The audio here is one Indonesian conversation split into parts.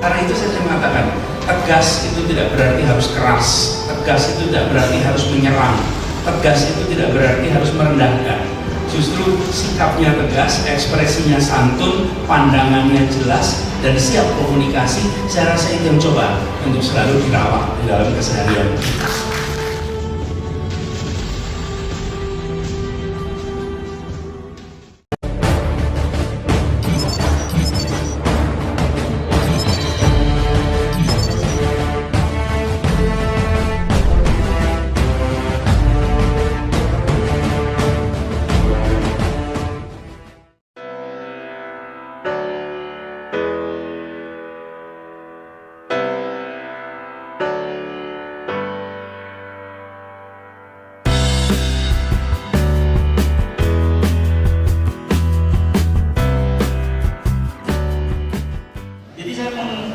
Karena itu saya mengatakan, tegas itu tidak berarti harus keras, tegas itu tidak berarti harus menyerang, tegas itu tidak berarti harus merendahkan. Justru sikapnya tegas, ekspresinya santun, pandangannya jelas, dan siap komunikasi. Saya rasa itu yang coba untuk selalu dirawat di dalam keseharian.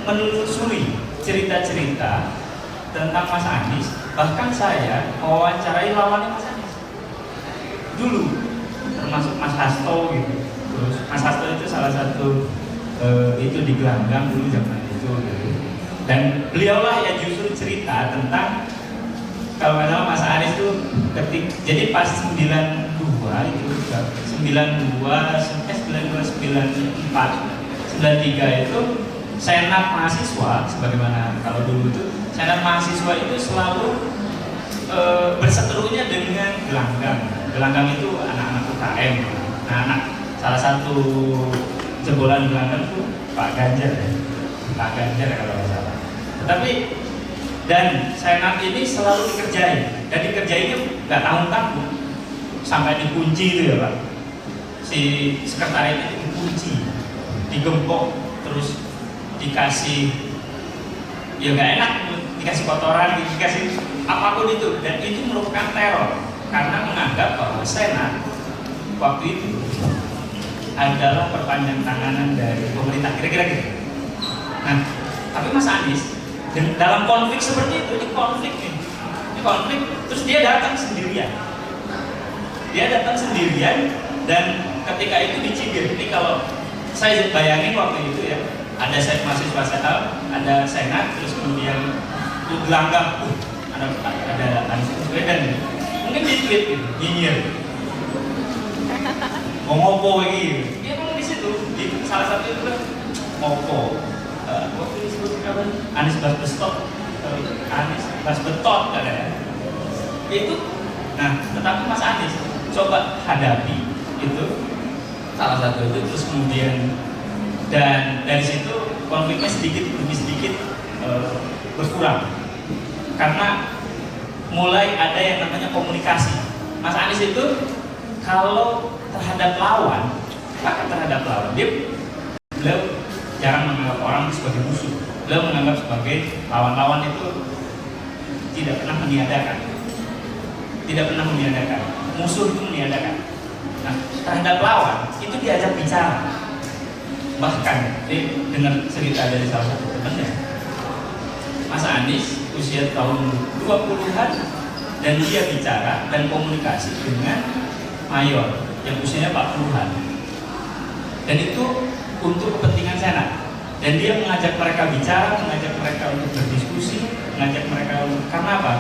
Menelusuri cerita-cerita tentang Mas Anies, bahkan saya mewawancarai lawannya Mas Anies dulu, termasuk Mas Hasto gitu. Terus Mas Hasto itu salah satu itu di gelanggang dulu zaman itu gitu. Dan beliaulah yang justru cerita tentang, kalau nggak salah Mas Anies itu jadi pas 92 itu 92 94 93 itu Senat mahasiswa, sebagaimana kalau dulu itu Senat mahasiswa itu selalu berseterunya dengan gelanggang. Gelanggang itu anak-anak UKM. Nah, salah satu jebolan gelanggang itu Pak Ganjar ya, Pak Ganjar kalau nggak salah. Tetapi dan Senat ini selalu dikerjain, dan dikerjainnya nggak tanggung-tanggung sampai dikunci itu ya Pak. Si sekretariat itu dikunci, digembok, terus dikasih ya nggak enak, dikasih kotoran, dikasih apapun itu, dan itu merupakan teror karena menganggap bahwa Senat waktu itu adalah perpanjang tanganan dari pemerintah, kira-kira gitu. Nah, tapi Mas Anies dalam konflik seperti itu, ini konflik, terus dia datang sendirian, dan ketika itu dicibir. Ini kalau saya bayangin waktu itu ya, ada mahasiswa saya, ada Senat, terus kemudian itu gelanggang, ada Anies Baswedan, mungkin di tweet gitu, nyinyir, mau ngopo gitu. Dia memang di situ, di salah satu itu kan ngopo, waktu disebut apa? Anies Basbetot, Anies Basbetot katanya. Itu, nah, tetapi Mas Anies coba hadapi itu, salah satu itu, terus kemudian dan dari situ konfliknya sedikit demi sedikit berkurang karena mulai ada yang namanya komunikasi. Mas Anies itu kalau terhadap lawan, beliau jarang menganggap orang sebagai musuh. Beliau menganggap sebagai lawan itu tidak pernah meniadakan, musuh itu meniadakan. Nah, terhadap lawan itu diajak bicara. Bahkan dengar cerita dari salah satu temannya, Mas Anies usia tahun 20-an dan dia bicara dan komunikasi dengan mayor yang usianya 40-an, dan itu untuk kepentingan Senat, dan dia mengajak mereka bicara, mengajak mereka untuk berdiskusi, mengajak mereka untuk, karena apa?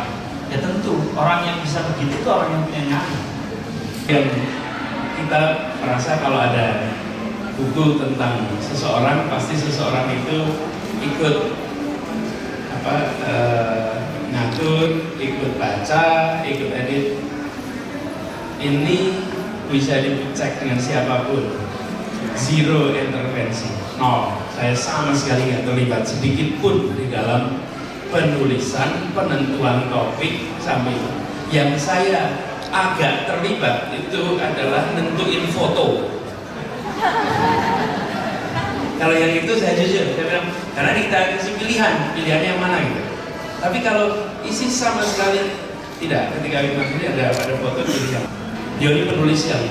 Ya tentu orang yang bisa begitu itu orang yang punya nyali. Yang kita merasa kalau ada buku tentang seseorang, pasti seseorang itu ikut ngatur, ikut baca, ikut edit. Ini bisa dicek dengan siapapun, zero intervensi, nol. Saya sama sekali nggak terlibat sedikit pun di dalam penulisan, penentuan topik, sampai yang saya agak terlibat itu adalah nentuin foto. Kalau yang itu saya jujur, saya bilang, karena kita kasih pilihannya yang mana gitu. Tapi kalau isi sama sekali tidak. Ketika ini ada foto tulisan. Dia ini penulis yang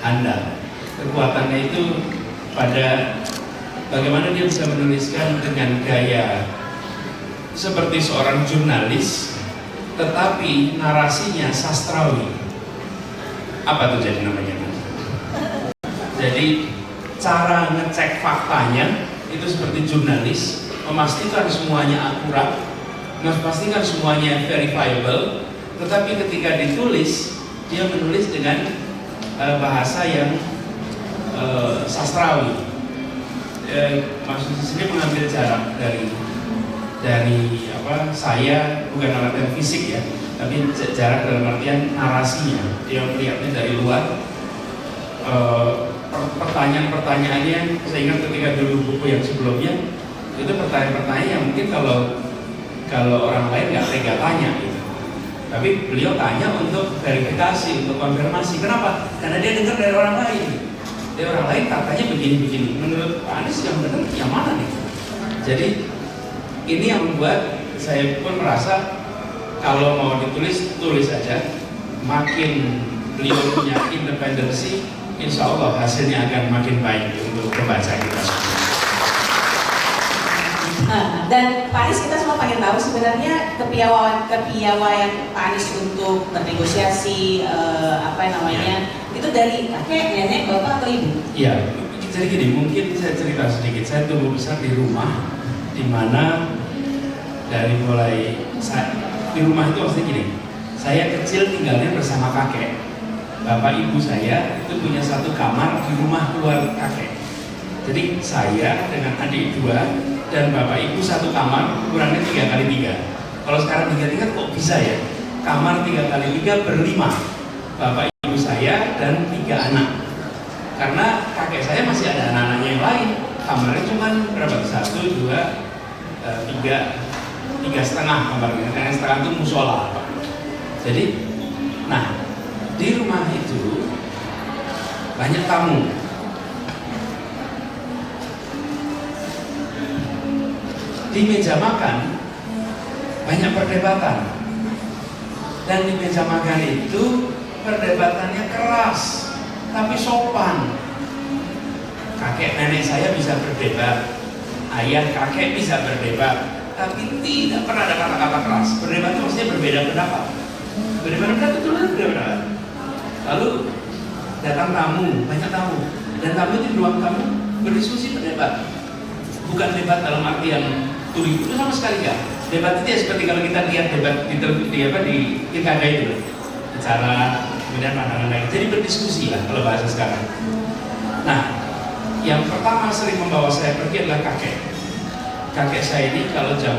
handal. Kekuatannya itu pada bagaimana dia bisa menuliskan dengan gaya seperti seorang jurnalis, tetapi narasinya sastrawi. Apa tuh jadi namanya? Jadi cara ngecek faktanya itu seperti jurnalis, memastikan semuanya akurat, memastikan semuanya verifiable, tetapi ketika ditulis, dia menulis dengan bahasa yang sastrawi. Maksudnya sini mengambil jarak dari apa, saya bukan dalam artian fisik ya, tapi jarak dalam artian narasinya. Dia melihatnya dari luar. Pertanyaan-pertanyaannya, saya ingat ketika dulu buku yang sebelumnya itu pertanyaan-pertanyaan yang mungkin kalau orang lain nggak tega tanya gitu. Tapi beliau tanya untuk verifikasi, untuk konfirmasi. Kenapa? Karena dia dengar dari orang lain. Dari orang lain katanya begini-begini. Menurut Pak Anies yang benar yang mana nih? Jadi ini yang membuat saya pun merasa kalau mau ditulis, tulis aja. Makin beliau punya independensi, insya Allah hasilnya akan makin baik untuk pembaca kita semua. Dan Pak Anies, kita semua pengen tahu sebenarnya kepiawaian Pak Anies untuk bernegosiasi itu dari kakek, nenek, bapak atau ibu? Iya, jadi gini, mungkin saya cerita sedikit. Saya tumbuh besar di rumah, di mana dari mulai di rumah itu maksudnya gini, saya kecil tinggalnya bersama kakek. Bapak ibu saya itu punya satu kamar di rumah keluar kakek. Jadi saya dengan adik dua dan bapak ibu satu kamar, kurangnya 3x3. Kalau sekarang ingat-ingat kok bisa ya, kamar 3x3 berlima, bapak ibu saya dan 3 anak. Karena kakek saya masih ada anak-anaknya yang lain, kamarnya cuma berapa? 1, 2, 3 setengah kamarnya, yang setengah itu musola. Jadi, nah di rumah itu banyak tamu. Di meja makan banyak perdebatan, dan di meja makan itu perdebatannya keras tapi sopan. Kakek nenek saya bisa berdebat, ayah kakek bisa berdebat, tapi tidak pernah ada kata-kata keras. Berdebat itu maksudnya berbeda pendapat. Berbeda pendapat itu berbeda pendapat. Lalu datang tamu, banyak tamu, dan tamu itu di ruang tamu berdiskusi, berdebat. Bukan debat dalam artian tuli itu sama sekali ya. Debat itu ya seperti kalau kita lihat debat di pilkada itu, bicara kemudian pandangan lain. Jadi berdiskusi lah kalau bahasa sekarang. Nah, yang pertama sering membawa saya pergi adalah kakek. Kakek saya ini kalau jam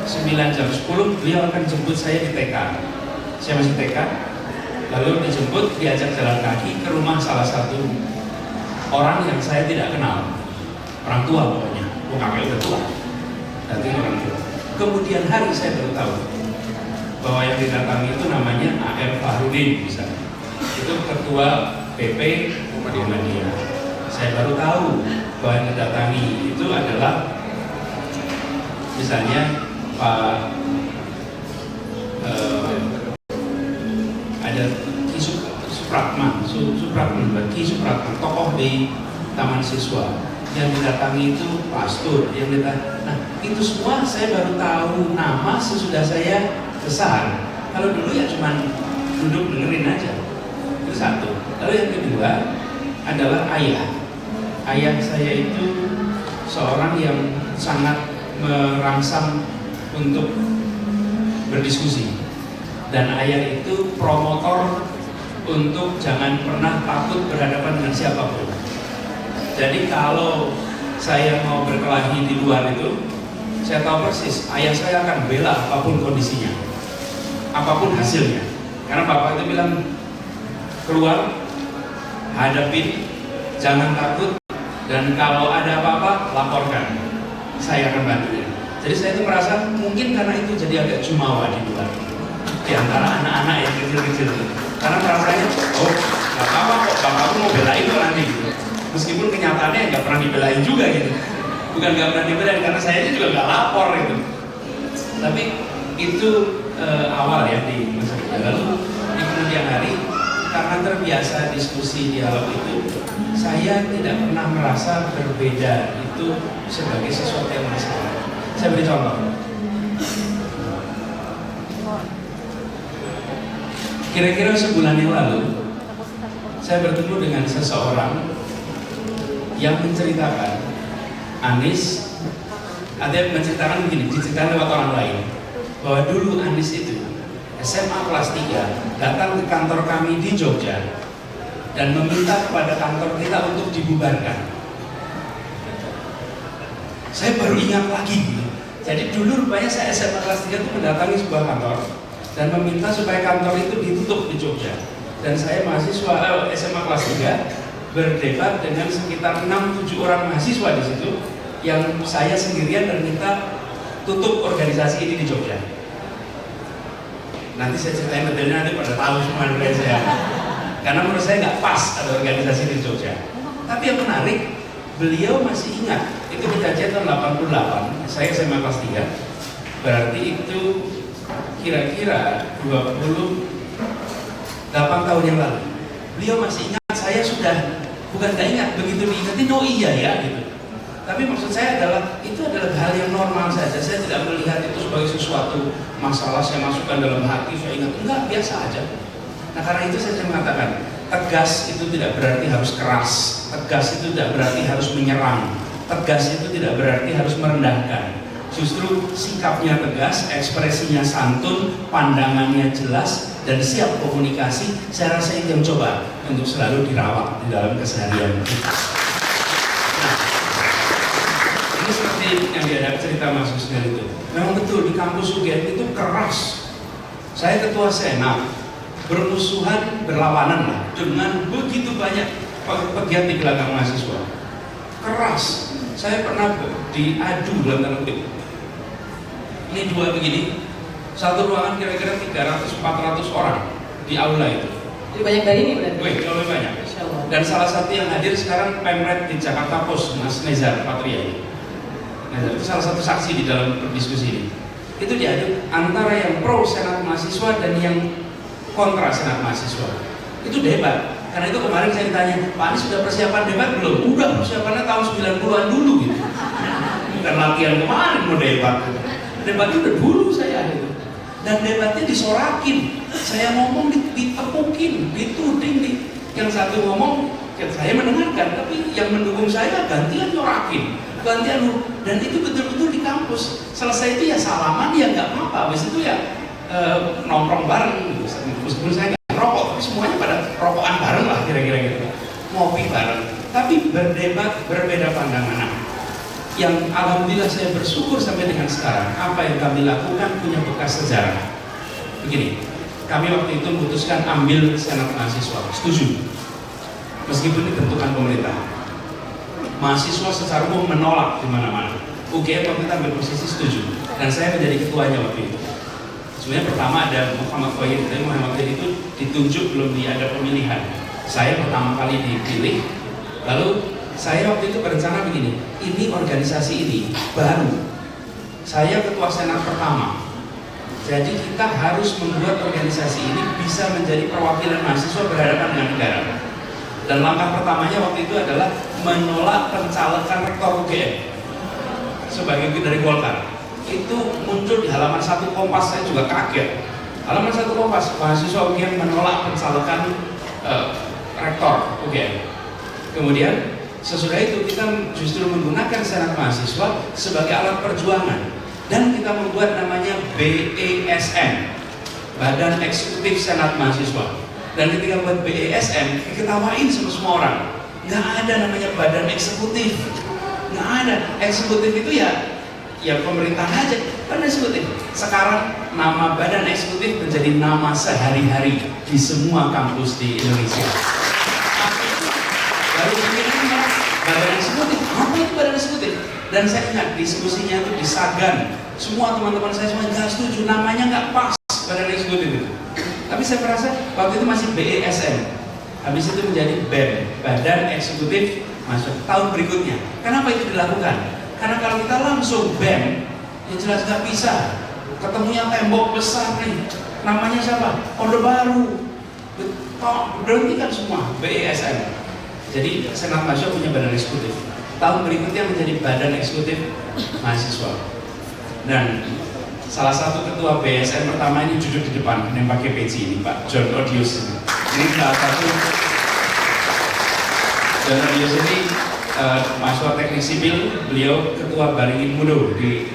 9, jam 10 beliau akan jemput saya di TK. Saya masih TK. Lalu dijemput, diajak jalan kaki ke rumah salah satu orang yang saya tidak kenal. Orang tua pokoknya. Kakek udah tua. Nanti orang tua. Kemudian hari saya baru tahu bahwa yang didatangi itu namanya A.R. Fahrudin misalnya. Itu ketua PP Muhammadiyah. Saya baru tahu bahwa yang didatangi itu adalah misalnya Pak ada Ki Supratman, tokoh di Taman Siswa. Yang didatangi itu pastor, nah itu semua saya baru tahu nama sesudah saya besar. Kalau dulu ya cuma duduk dengerin aja. Itu satu. Lalu yang kedua adalah ayah. Ayah saya itu seorang yang sangat merangsang untuk berdiskusi, dan ayah itu promotor untuk jangan pernah takut berhadapan dengan siapapun. Jadi kalau saya mau berkelahi di luar itu, saya tahu persis ayah saya akan bela apapun kondisinya, apapun hasilnya. Karena bapak itu bilang, keluar, hadapin, jangan takut, dan kalau ada apa-apa laporkan, saya akan bantu ya. Jadi saya itu merasa mungkin karena itu jadi agak jumawa di luar, di antara anak-anak yang kecil-kecil. Karena merasanya, oh nggak apa-apa kok, bapakku mau belain kok nanti gitu. Meskipun kenyataannya nggak pernah dibelain juga gitu. Bukan nggak pernah dibelain, karena saya juga nggak lapor gitu. Tapi itu awal ya di masa itu. Lalu di kemudian hari, karena terbiasa diskusi dialog itu, saya tidak pernah merasa berbeda itu sebagai sesuatu yang masalah. Saya beri contoh. Kira-kira sebulan yang lalu, saya bertemu dengan seseorang yang menceritakan Anies Ada menceritakan begini, diceritakan lewat orang lain, bahwa dulu Anies itu SMA kelas 3 datang ke kantor kami di Jogja dan meminta kepada kantor kita untuk dibubarkan. Saya baru ingat lagi. Jadi dulu rupanya saya SMA kelas 3 itu mendatangi sebuah kantor dan meminta supaya kantor itu ditutup di Jogja. Dan saya mahasiswa SMA kelas 3 berdebat dengan sekitar 6-7 orang mahasiswa di situ yang saya sendirian dan minta tutup organisasi ini di Jogja. Nanti saya ceritain detailnya, nanti pada tahu semua dari saya. Karena menurut saya nggak pas ada organisasi di Jogja. Tapi yang menarik, beliau masih ingat itu kejadian tahun 88. Saya SMA kelas 3. Berarti itu kira-kira 28 tahun yang lalu. Beliau masih ingat, saya sudah bukan nggak ingat, begitu diingetin oh iya ya gitu. Tapi maksud saya adalah itu adalah hal yang normal saja. Saya tidak melihat itu sebagai sesuatu masalah saya masukkan dalam hati, saya ingat, enggak, biasa aja. Nah karena itu saya mengatakan, tegas itu tidak berarti harus keras, tegas itu tidak berarti harus menyerang, tegas itu tidak berarti harus merendahkan. Justru sikapnya tegas, ekspresinya santun, pandangannya jelas, dan siap komunikasi, saya rasa itu yang coba untuk selalu dirawat di dalam keseharian kita. Nah, ini seperti yang diadakan cerita Mas Husnil itu. Memang betul di kampus UGM itu keras. Saya ketua senat, bermusuhan, berlawanan lah dengan begitu banyak pegiat di belakang mahasiswa. Keras. Saya pernah diadu dalam tanda kutip. Ini dua begini, satu ruangan kira-kira 300-400 orang di aula itu. Lebih banyak dari ini berarti? Wih, lebih banyak. Dan salah satu yang hadir sekarang Pemret di Jakarta Post, Mas Nezar Patria. Nezar itu salah satu saksi di dalam diskusi ini. Itu diadu antara yang pro senat mahasiswa dan yang kontra senat mahasiswa. Itu debat. Karena itu kemarin saya ditanya, Pak Anies sudah persiapan debat belum? Udah, persiapannya tahun 90-an dulu gitu. Bukan latihan kemarin mau debat. Debatnya udah dulu saya gitu. Dan debatnya disorakin. Saya ngomong ditepukin, dituding. Yang satu ngomong, saya mendengarkan, tapi yang mendukung saya gantian nyorakin. Gantian, dan itu betul-betul di kampus. Selesai itu ya salaman, ya nggak apa-apa. Habis itu ya nongkrong bareng gitu. Meskipun saya nggak rokok, tapi semuanya pada rokokan bareng lah kira-kira gitu. Ngopi bareng. Tapi berdebat, berbeda pandangan. Nah, yang alhamdulillah saya bersyukur sampai dengan sekarang, apa yang kami lakukan punya bekas sejarah. Begini, kami waktu itu memutuskan ambil senat mahasiswa, setuju. Meskipun ini bentukan pemerintah. Mahasiswa secara umum menolak di mana-mana. UGM waktu itu ambil posisi setuju, dan saya menjadi ketuanya waktu itu. Sebenarnya pertama ada Muhammad Khoir, tapi Muhammad Khoir itu ditunjuk belum ada pemilihan. Saya pertama kali dipilih, lalu saya waktu itu berencana begini, ini organisasi ini baru, saya ketua senat pertama, jadi kita harus membuat organisasi ini bisa menjadi perwakilan mahasiswa berhadapan dengan negara. Dan langkah pertamanya waktu itu adalah menolak pencalekan rektor UGM sebagai dari Golkar. Itu muncul di halaman 1 Kompas, saya juga kaget. Halaman 1 Kompas, mahasiswa UGM menolak pencalekan rektor UGM. Kemudian sesudah itu kita justru menggunakan senat mahasiswa sebagai alat perjuangan dan kita membuat namanya BESM, Badan Eksekutif Senat Mahasiswa. Dan ketika buat BESM diketawain sama semua orang, nggak ada namanya badan eksekutif, nggak ada. Eksekutif itu ya pemerintah aja, badan eksekutif. Sekarang nama badan eksekutif menjadi nama sehari-hari di semua kampus di Indonesia. Lalu badan eksekutif, apa itu badan eksekutif? Dan saya ingat diskusinya itu di Sagan, semua teman-teman saya semua nggak setuju, namanya nggak pas badan eksekutif itu. Tapi saya merasa waktu itu masih BESM, habis itu menjadi BEM, Badan Eksekutif Mahasiswa. Tahun berikutnya, kenapa itu dilakukan? Karena kalau kita langsung BEM, ya jelas nggak bisa. Ketemunya tembok besar nih, namanya siapa? Orde Baru. Berhentikan semua BESM. Jadi Senat Mahasiswa punya badan eksekutif. Tahun berikutnya menjadi Badan Eksekutif Mahasiswa. Dan salah satu ketua BSM pertama ini duduk di depan yang pakai peci ini, Pak John Odius. Ini salah satu John Odius ini mahasiswa teknik sipil, beliau ketua Baringin Mudo di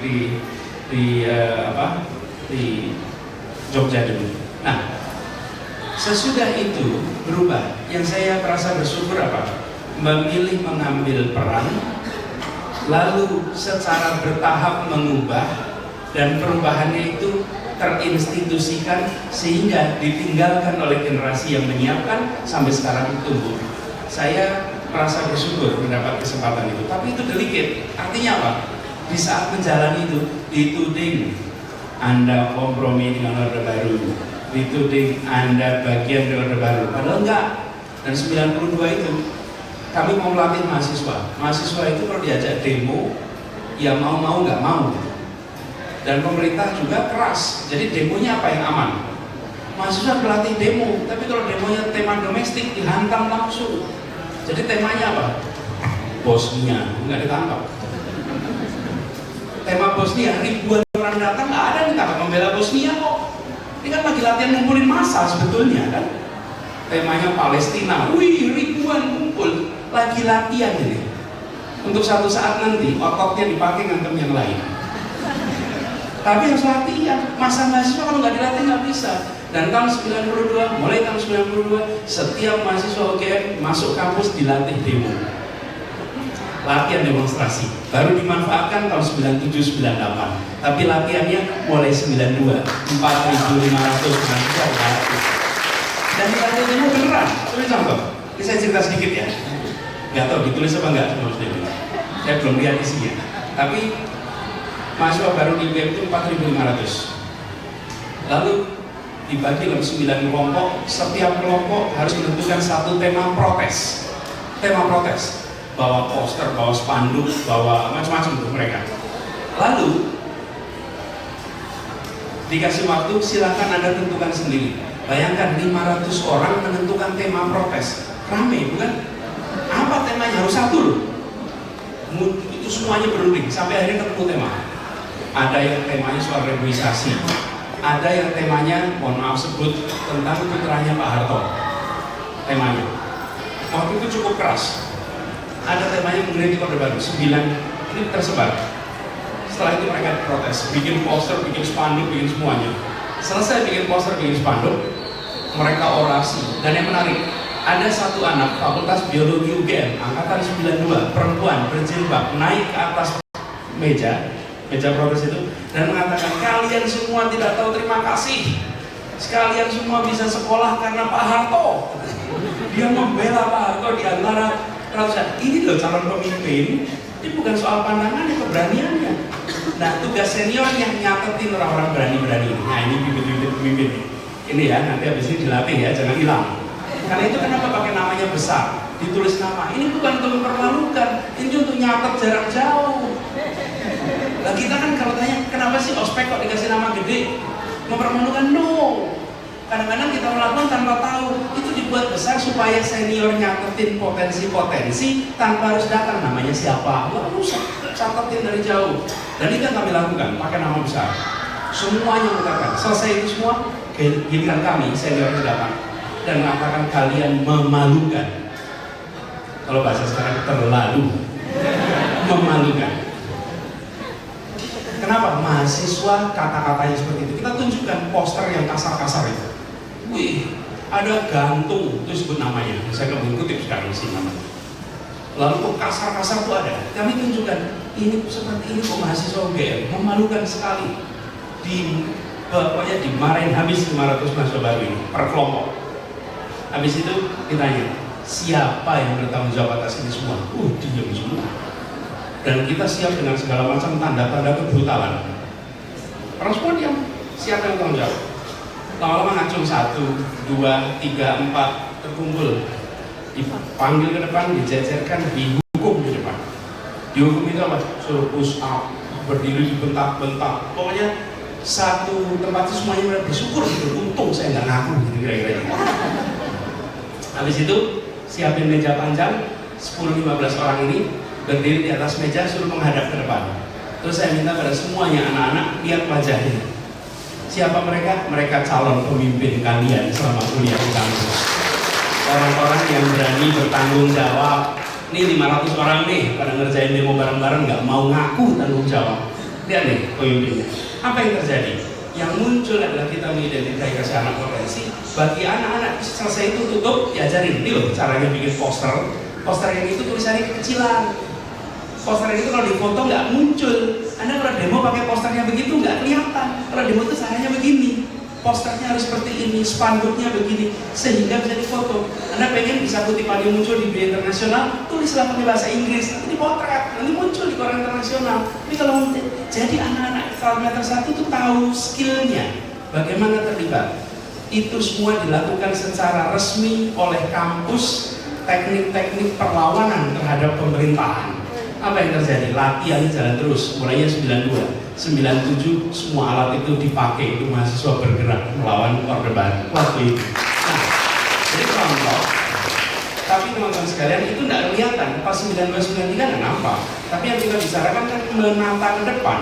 Jogja dulu. Nah, sesudah itu berubah. Yang saya merasa bersyukur apa? Memilih mengambil peran, lalu secara bertahap mengubah, dan perubahannya itu terinstitusikan sehingga ditinggalkan oleh generasi yang menyiapkan sampai sekarang tumbuh. Saya merasa bersyukur mendapat kesempatan itu. Tapi itu delicate. Artinya apa? Di saat menjalani itu dituding Anda kompromi dengan Orde Baru, dituding Anda bagian dari Orde Baru. Padahal enggak. Dan 92 itu kami mau melatih mahasiswa. Mahasiswa itu kalau diajak demo, ya mau nggak mau. Dan pemerintah juga keras. Jadi demonya apa yang aman? Mahasiswa berlatih demo, tapi kalau demonya tema domestik dihantam langsung. Jadi temanya apa? Bosnia, nggak ditangkap. Tema Bosnia, ribuan orang datang, nggak ada yang ditangkap membela Bosnia kok. Ini kan lagi latihan ngumpulin massa sebetulnya kan. Temanya Palestina, wih ribuan kumpul, lagi latihan ini. Untuk satu saat nanti ototnya dipakai ngantem yang lain. Tapi harus latihan, masa mahasiswa kalau nggak dilatih nggak bisa. Dan tahun 92, mulai tahun 92, setiap mahasiswa UGM masuk kampus dilatih demo. Latihan demonstrasi, baru dimanfaatkan tahun 97-98. Tapi latihannya mulai 92, 4.500 mahasiswa dilatih. Dan dilatih demo beneran. Coba contoh, ini saya cerita sedikit ya. Nggak tahu ditulis apa nggak, saya belum lihat isinya. Tapi mahasiswa baru di UGM itu 4.500. Lalu dibagi dalam 9 kelompok, setiap kelompok harus menentukan satu tema protes. Tema protes, bawa poster, bawa spanduk, bawa macam-macam untuk mereka. Lalu dikasih waktu, silahkan Anda tentukan sendiri. Bayangkan 500 orang menentukan tema protes. Rame, bukan? Apa temanya? Harus satu loh. Itu semuanya berunding, sampai akhirnya ketemu tema. Ada yang temanya soal reboisasi, ada yang temanya, mohon maaf sebut, tentang putranya Pak Harto. Temanya waktu itu cukup keras. Ada temanya mengkritik Orde Baru, 9 ini tersebar. Setelah itu mereka protes, bikin poster, bikin spanduk, bikin semuanya. Selesai bikin poster, bikin spanduk, mereka orasi. Dan yang menarik, ada satu anak Fakultas Biologi UGM, angkatan 92, perempuan berjilbab, naik ke atas meja protes itu dan mengatakan, kalian semua tidak tahu terima kasih, sekalian semua bisa sekolah karena Pak Harto. Dia membela Pak Harto di antara ratusan. Ini loh calon pemimpin, ini bukan soal pandangannya, keberaniannya. Nah, tugas seniornya nyatetin orang-orang berani-berani. Nah, ini bibit-bibit pemimpin ini ya, nanti habis ini dilatih ya, jangan hilang. Karena itu kenapa pakai namanya besar, ditulis nama. Ini bukan untuk mempermalukan, ini untuk nyatet jarak jauh. Nah, kita kan kalau tanya, kenapa sih ospek kok dikasih nama gede? Mempermalukan? No. Kadang-kadang kita melakukan tanpa tahu. Itu dibuat besar supaya senior nyatetin potensi-potensi tanpa harus datang. Namanya siapa? Nggak usah, catetin dari jauh. Dan itu yang kami lakukan, pakai nama besar. Semuanya mengatakan, selesai itu semua, giliran kami, senior itu datang dan mengatakan kalian memalukan. Kalau bahasa sekarang terlalu memalukan. Kenapa? Mahasiswa kata-katanya seperti itu. Kita tunjukkan poster yang kasar-kasar itu. Wih, ada gantung, itu sebut namanya. Saya nggak mengikuti sekarang sih namanya. Lalu kok kasar-kasar itu ada. Kami tunjukkan, ini seperti ini kok mahasiswa UGM. Memalukan sekali. Pokoknya dimarahin habis 500 mahasiswa baru ini, per kelompok. Habis itu ditanya, siapa yang bertanggung jawab atas ini semua? Diam semua. Dan kita siap dengan segala macam tanda-tanda kebrutalan. Orang semua diam, siapa yang bertanggung jawab? Lama-lama ngacung 1, 2, 3, 4 terkumpul, dipanggil ke depan, dijejerkan, dihukum di depan. Dihukum itu apa? Suruh push up, berdiri dibentak-bentak. Pokoknya satu tempat itu semuanya bersyukur gitu. Untung saya nggak ngaku gitu kira-kira. Habis itu siapin meja panjang, 10-15 orang ini berdiri di atas meja, suruh menghadap ke depan. Terus saya minta pada semuanya anak-anak lihat wajahnya. Siapa mereka? Mereka calon pemimpin kalian selama kuliah di kampus. Orang-orang yang berani bertanggung jawab, Ini 500 orang nih pada ngerjain demo bareng-bareng, nggak mau ngaku tanggung jawab. Lihat nih pemimpinnya. Apa yang terjadi? Yang muncul adalah kita mengidentifikasi anak potensi. Bagi anak-anak selesai itu tutup, diajarin. Ini loh caranya bikin poster. Poster yang itu tulisannya kecilan. Poster itu kalau difoto nggak muncul. Anda kalau demo pakai posternya begitu nggak kelihatan. Kalau demo itu caranya begini. Posternya harus seperti ini, spanduknya begini, sehingga bisa difoto. Anda pengen bisa kutipannya muncul di media internasional, tulislah pakai bahasa Inggris, nanti dipotret, nanti muncul di koran internasional. Tapi kalau jadi anak-anak parameter 1 itu tahu skillnya, bagaimana terlibat. Itu semua dilakukan secara resmi oleh kampus, teknik-teknik perlawanan terhadap pemerintahan. Apa yang terjadi? Latihan jalan terus, mulainya 92. 97 semua alat itu dipakai untuk mahasiswa bergerak melawan Orde Baru waktu itu. Nah, jadi contoh. Tapi teman-teman sekalian itu tidak kelihatan. Pas 1993 nggak nampak. Tapi yang kita bicarakan kan menata ke depan.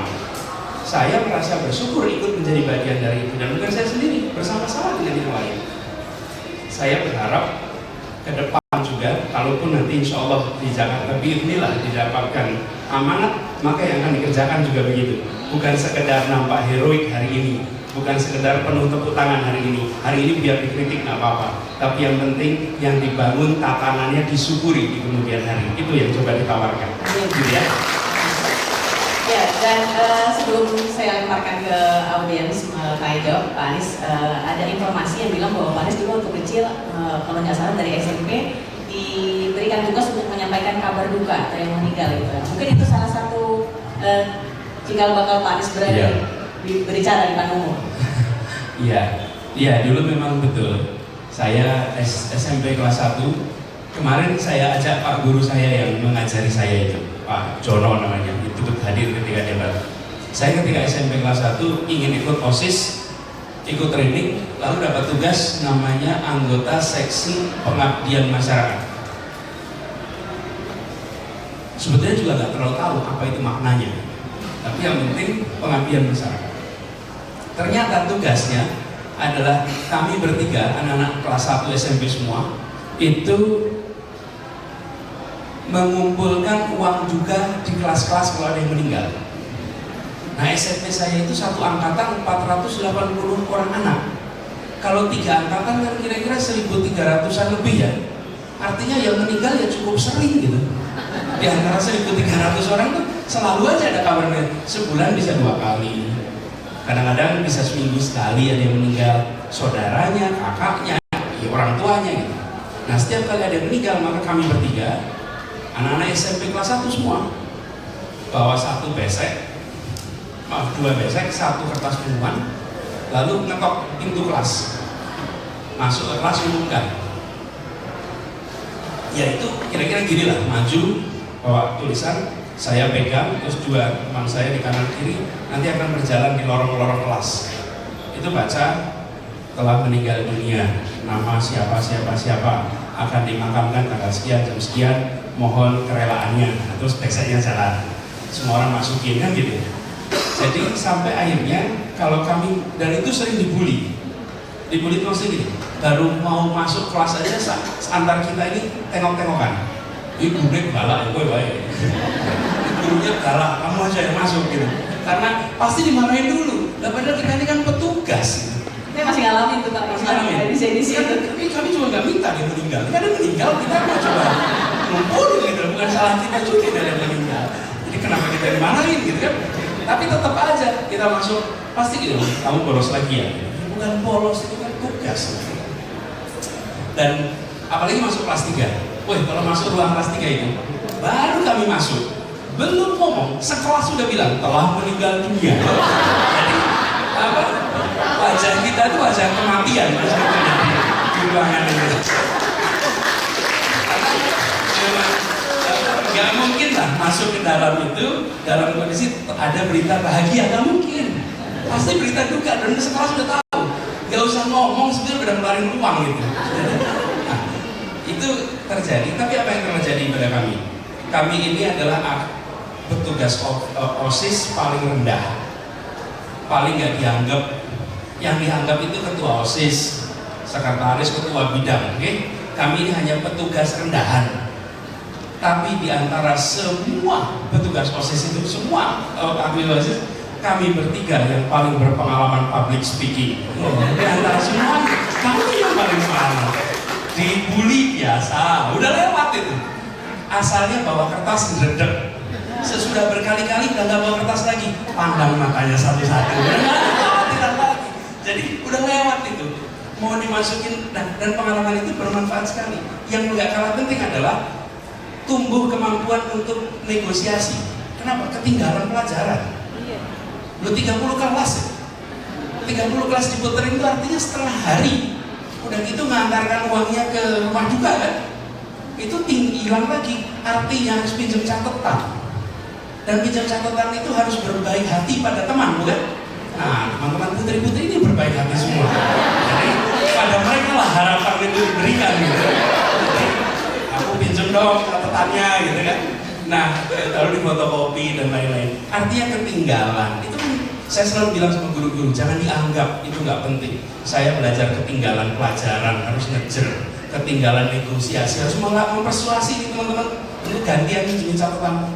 Saya merasa bersyukur ikut menjadi bagian dari itu, dan bukan saya sendiri, bersama-sama dengan yang lain. Saya berharap ke depan juga, kalaupun nanti insya Allah di Jakarta inilah didapatkan amanat, maka yang akan dikerjakan juga begitu. Bukan sekedar nampak heroik hari ini, bukan sekedar penuh tepuk tangan hari ini. Hari ini biar dikritik nggak apa-apa, tapi yang penting yang dibangun tatanannya disyukuri di kemudian hari. Itu yang coba ditawarkan. Gitu ya. Ya, dan sebelum saya lemparkan ke audiens Pak Edo, Pak Anies, ada informasi yang bilang bahwa Pak Anies dulu waktu kecil, kalau nggak salah dari SMP, diberikan tugas untuk menyampaikan kabar duka atau yang meninggal gitu. Mungkin itu salah satu cikal bakal Pak Anies berbicara di depan umum. Iya, dulu memang betul. Saya SMP kelas 1, kemarin saya ajak Pak guru saya yang mengajari saya itu, Pak Jono namanya, itu hadir ketika debat. Saya ketika SMP kelas 1 ingin ikut OSIS, ikut training, lalu dapat tugas namanya anggota seksi pengabdian masyarakat. Sebetulnya juga nggak terlalu tahu apa itu maknanya, tapi yang penting pengabdian masyarakat. Ternyata tugasnya adalah kami bertiga, anak-anak kelas 1 SMP semua, itu mengumpulkan uang juga di kelas-kelas kalau ada yang meninggal. Nah, SMP saya itu satu angkatan 480 orang anak. Kalau 3 angkatan kan kira-kira 1.300-an lebih ya. Artinya yang meninggal ya cukup sering gitu. Di antara 1.300 orang tuh selalu aja ada kabarnya. Sebulan bisa 2 kali. Kadang-kadang bisa seminggu sekali ada yang meninggal. Saudaranya, kakaknya, ya orang tuanya gitu. Nah, setiap kali ada yang meninggal, maka kami bertiga, anak-anak SMP kelas 1 semua, bawa 2 besek, 1 kertas pengumuman, lalu ngetok pintu kelas, masuk ke kelas umumkan. Ya itu kira-kira gini lah, maju, bawa tulisan, saya pegang, terus 2 teman saya di kanan kiri, nanti akan berjalan di lorong-lorong kelas. Itu baca, telah meninggal dunia, nama siapa akan dimakamkan tanggal sekian jam sekian, mohon kerelaannya. Nah, terus beseknya jalan, semua orang masukin kan gitu. Jadi sampai akhirnya kalau kami, dan itu sering dibully itu maksudnya gini, baru mau masuk kelas aja antar kita ini tengok-tengokan. Ibu gurunya galak, gue baik. Gurunya galak, kamu aja yang masuk gitu. Karena pasti dimarahin dulu. Nah, padahal kita ini kan petugas gitu. Saya masih ngalamin tuh Pak, edisi itu. Tapi kami cuma nggak minta dia meninggal. Kita ada meninggal, kita mau coba ngumpulin gitu. Bukan salah kita juga dari yang meninggal. Jadi kenapa kita dimarahin gitu kan? Tapi tetap aja kita masuk, pasti gitu. Kamu bolos lagi ya? Bukan bolos, itu kan tugas. Dan apalagi masuk kelas 3. Wih, kalau masuk ruang kelas 3 itu, baru kami masuk. Belum ngomong, sekelas sudah bilang telah meninggal dunia. Jadi apa? Wajah kita itu wajah kematian di ruangan ini. Gak mungkin lah masuk ke dalam itu dalam kondisi ada berita bahagia, gak mungkin. Pasti berita duka, dan sekelas sudah tahu. Gak usah ngomong, sebenarnya udah ngeluarin uang gitu. Nah, itu terjadi. Tapi apa yang terjadi pada kami? Kami ini adalah petugas OSIS paling rendah, paling gak dianggap. Yang dianggap itu ketua OSIS, sekretaris, ketua bidang, okay? Kami ini hanya petugas rendahan. Tapi di antara semua petugas OSIS itu, semua ahli OSIS, kami bertiga yang paling berpengalaman public speaking. Di antara semua, kami yang paling pengalaman. Dibully biasa, udah lewat itu. Asalnya bawa kertas ngedek. Sesudah berkali-kali udah nggak bawa kertas lagi, pandang matanya satu-satu. Tidak lagi. Jadi udah lewat itu. Mau dimasukin, dan pengalaman itu bermanfaat sekali. Yang nggak kalah penting adalah tumbuh kemampuan untuk negosiasi. Kenapa? Ketinggalan pelajaran. Lu 30 kelas ya? 30 kelas diputerin itu artinya setengah hari. Udah gitu ngantarkan uangnya ke rumah juga kan? Itu hilang lagi. Artinya harus pinjam catatan. Dan pinjam catatan itu harus berbaik hati pada teman, bukan? Nah, teman-teman putri-putri ini berbaik hati semua. Jadi pada mereka lah harapan itu diberikan gitu. Jadi, aku pinjam dong catatannya gitu kan. Nah, lalu di fotokopi dan lain-lain. Artinya ketinggalan. Itu kan saya selalu bilang sama guru-guru, jangan dianggap itu nggak penting. Saya belajar ketinggalan pelajaran, harus ngejer. Ketinggalan negosiasi, harus mempersuasi nih teman-teman untuk gantian pinjemin catatan.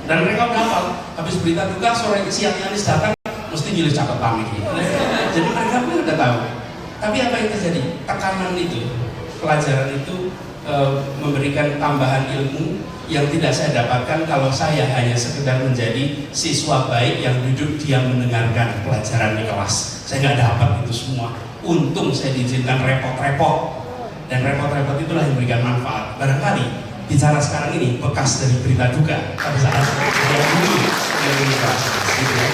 Dan mereka udah hafal, habis berita duka sore siangnya Anies datang, mesti nyulis catatan gitu. Jadi mereka pun udah tahu. Tapi apa yang terjadi? Tekanan itu, pelajaran itu memberikan tambahan ilmu yang tidak saya dapatkan kalau saya hanya sekedar menjadi siswa baik yang duduk diam mendengarkan pelajaran di kelas. Saya nggak dapat itu semua. Untung saya diizinkan repot-repot. Dan repot-repot itulah yang memberikan manfaat. Barangkali bicara sekarang ini bekas dari berita duka pada saat saya dulu yang universitas gitu ya.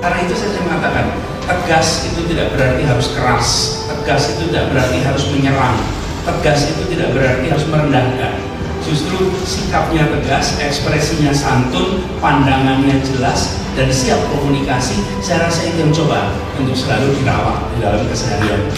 Karena itu saya mengatakan tegas itu tidak berarti harus keras, tegas itu tidak berarti harus menyerang, tegas itu tidak berarti harus merendahkan. Justru sikapnya tegas, ekspresinya santun, pandangannya jelas, dan siap komunikasi. Saya rasa itu yang coba untuk selalu dirawat di dalam keseharian.